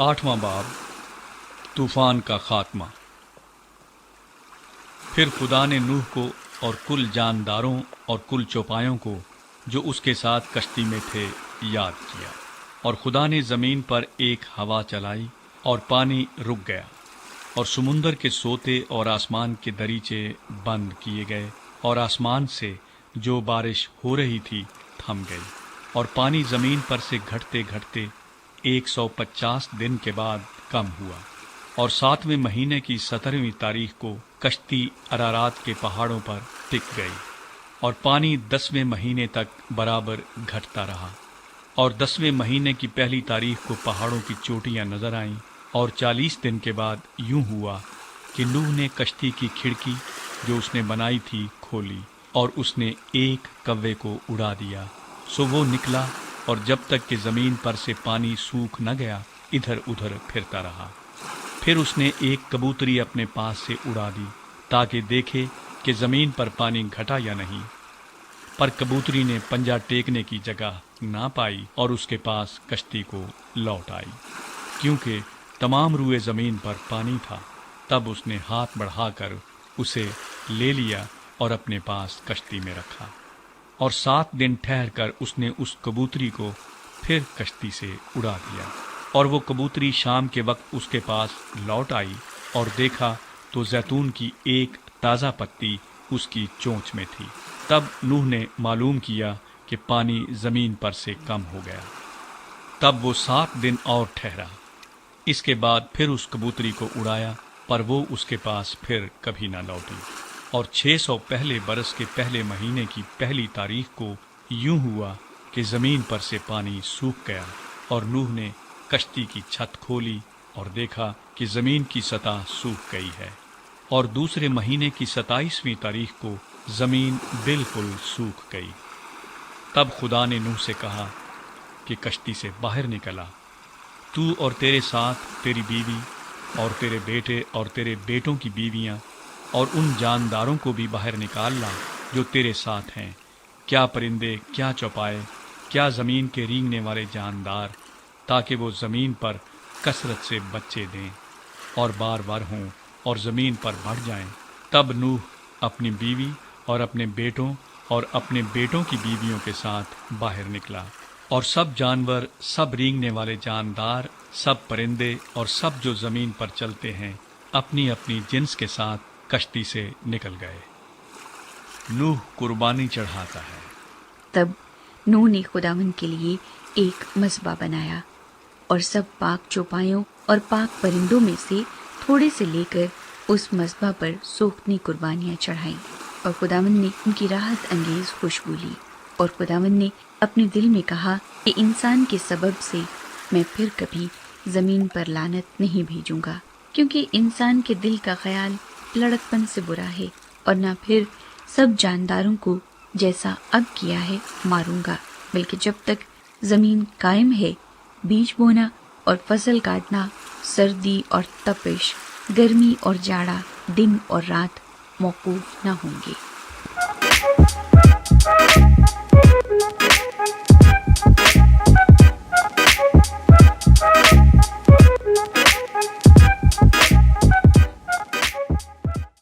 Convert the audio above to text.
8वां बाब तूफान का खात्मा। फिर खुदा ने नूह को और कुल जानदारों और कुल चौपायों को जो उसके साथ कश्ती में थे याद किया, और खुदा ने ज़मीन पर एक हवा चलाई और पानी रुक गया, और समुंदर के सोते और आसमान के दरीचे बंद किए गए, और आसमान से जो बारिश हो रही थी थम गई, और पानी ज़मीन पर से घटते घटते 150 दिन के बाद कम हुआ। और 7वें महीने की 17वीं तारीख को कश्ती अरारात के पहाड़ों पर टिक गई, और पानी 10वें महीने तक बराबर घटता रहा। और 10वें महीने की पहली तारीख को पहाड़ों की चोटियां नजर आईं, और 40 दिन के बाद यूं हुआ कि नूह ने कश्ती की खिड़की जो उसने बनाई थी खोली, और उसने एक कव्वे को उड़ा दिया। सो वो निकला, और जब तक कि जमीन पर से पानी सूख न गया इधर उधर फिरता रहा। फिर उसने एक कबूतरी अपने पास से उड़ा दी ताकि देखे कि जमीन पर पानी घटा या नहीं, पर कबूतरी ने पंजा टेकने की जगह ना पाई और उसके पास कश्ती को लौट आई, क्योंकि तमाम रुए जमीन पर पानी था। तब उसने हाथ बढ़ाकर उसे ले लिया और अपने पास कश्ती में रखा, और 7 दिन ठहरकर उसने उस कबूतरी को फिर कश्ती से उड़ा दिया। और वो कबूतरी शाम के वक्त उसके पास लौट आई, और देखा तो जैतून की एक ताज़ा पत्ती उसकी चोंच में थी। तब नूह ने मालूम किया कि पानी ज़मीन पर से कम हो गया। तब वो 7 दिन और ठहरा। इसके बाद फिर उस कबूतरी को उड़ाया, पर वो उसके पास फिर कभी न लौटी। और 600 पहले बरस के पहले महीने की पहली तारीख को यूं हुआ कि ज़मीन पर से पानी सूख गया, और नूह ने कश्ती की छत खोली और देखा कि ज़मीन की सतह सूख गई है। और दूसरे महीने की 27वीं तारीख को ज़मीन बिल्कुल सूख गई। तब खुदा ने नूह से कहा कि कश्ती से बाहर निकला, तू और तेरे साथ तेरी बीवी और तेरे बेटे और तेरे बेटों की बीवियां, और उन जानदारों को भी बाहर निकाल ला जो तेरे साथ हैं, क्या परिंदे, क्या चौपाए, क्या ज़मीन के रेंगने वाले जानदार, ताकि वो ज़मीन पर कसरत से बच्चे दें और बार बार हों और ज़मीन पर बढ़ जाएं। तब नूह अपनी बीवी और अपने बेटों और अपने बेटों की बीवियों के साथ बाहर निकला, और सब जानवर, सब रेंगने वाले जानदार, सब परिंदे और सब जो ज़मीन पर चलते हैं अपनी अपनी जिन्स के साथ कश्ती से निकल गए। नूह कुर्बानी चढ़ाता है। तब नूह ने खुदावंद के लिए एक मज़बा बनाया, और सब पाक चौपायों और पाक परिंदों में से थोड़े से लेकर उस मज़बा पर सोख्तनी कुर्बानियाँ चढ़ाईं। और खुदावंद ने उनकी राहत अंगेज़ खुशबू ली। और खुदावंद ने अपने दिल में कहा कि इंसान के सबब से मैं फिर कभी ज़मीन पर लानत नहीं भेजूंगा, क्योंकि इंसान के दिल का ख्याल लड़कपन से बुरा है, और न फिर सब जानदारों को जैसा अब किया है मारूंगा, बल्कि जब तक ज़मीन कायम है बीज बोना और फसल काटना, सर्दी और तपिश, गर्मी और जाड़ा, दिन और रात मौकूफ न होंगे।